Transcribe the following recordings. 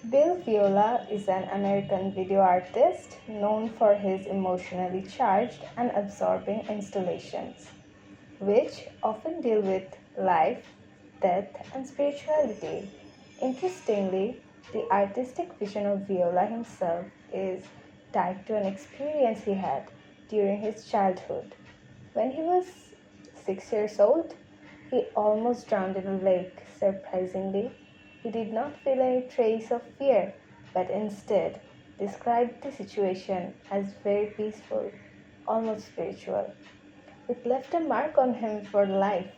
Bill Viola is an American video artist known for his emotionally charged and absorbing installations, which often deal with life, death, and spirituality. Interestingly, the artistic vision of Viola himself is tied to an experience he had during his childhood. When he was 6 years old, he almost drowned in a lake. Surprisingly, he did not feel any trace of fear, but instead described the situation as very peaceful, almost spiritual. It left a mark on him for life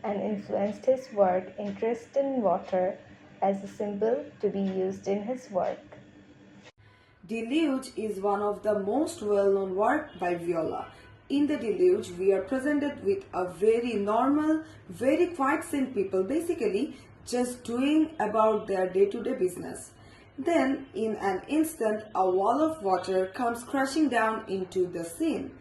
and influenced his work interest in water as a symbol to be used in his work. Deluge is one of the most well-known work by Viola. In the Deluge, we are presented with a very normal, very quiet scene people basically just doing about their day-to-day business. Then, in an instant, a wall of water comes crashing down into the scene.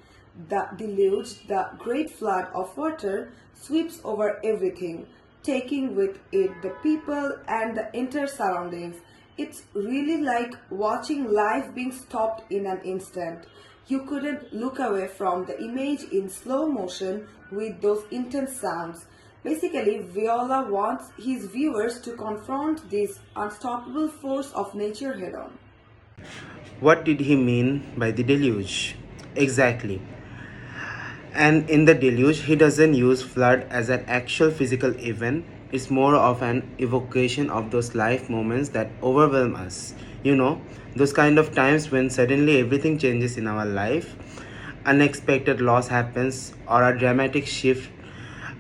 The deluge, the great flood of water, sweeps over everything, taking with it the people and the entire surroundings. It's really like watching life being stopped in an instant. You couldn't look away from the image in slow motion with those intense sounds. Basically, Viola wants his viewers to confront this unstoppable force of nature head on. What did he mean by the deluge? Exactly. And in the deluge, he doesn't use flood as an actual physical event. It's more of an evocation of those life moments that overwhelm us. You know, those kind of times when suddenly everything changes in our life, unexpected loss happens, or a dramatic shift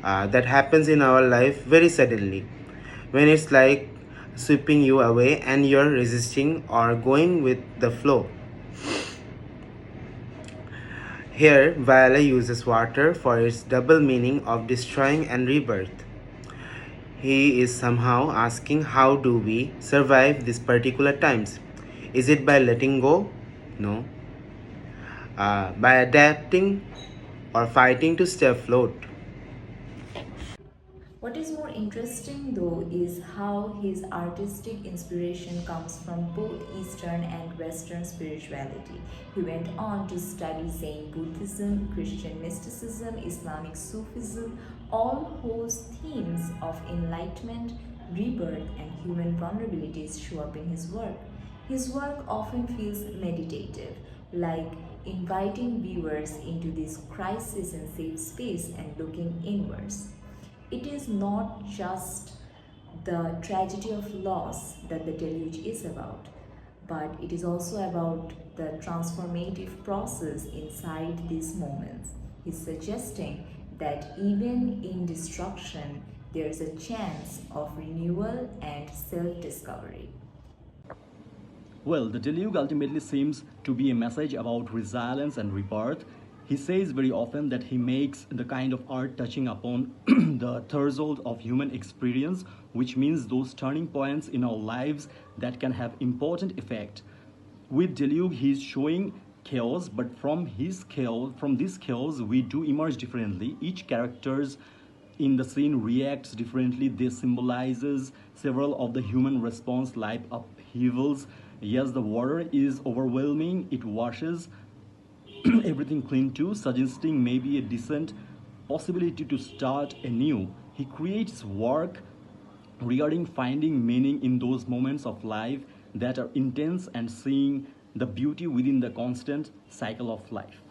that happens in our life very suddenly. When it's like sweeping you away and you're resisting or going with the flow. Here, Viola uses water for its double meaning of destroying and rebirth. He is somehow asking, how do we survive these particular times? Is it by letting go? No. By adapting or fighting to stay afloat? What is more interesting though is how his artistic inspiration comes from both Eastern and Western spirituality. He went on to study Zen Buddhism, Christian mysticism, Islamic Sufism, all whose themes of enlightenment, rebirth, and human vulnerabilities show up in his work. His work often feels meditative, like inviting viewers into this crisis and safe space and looking inwards. It is not just the tragedy of loss that the deluge is about, but it is also about the transformative process inside these moments. He's suggesting that even in destruction, there is a chance of renewal and self discovery. Well, the Deluge ultimately seems to be a message about resilience and rebirth. He says very often that he makes the kind of art touching upon the threshold of human experience, which means those turning points in our lives that can have important effect. With Deluge, he's showing chaos, but from this chaos, we do emerge differently. Each characters in the scene reacts differently. This symbolizes several of the human response life upheavals. Yes, the water is overwhelming, it washes everything clean too, suggesting maybe a decent possibility to start anew. He creates work regarding finding meaning in those moments of life that are intense and seeing the beauty within the constant cycle of life.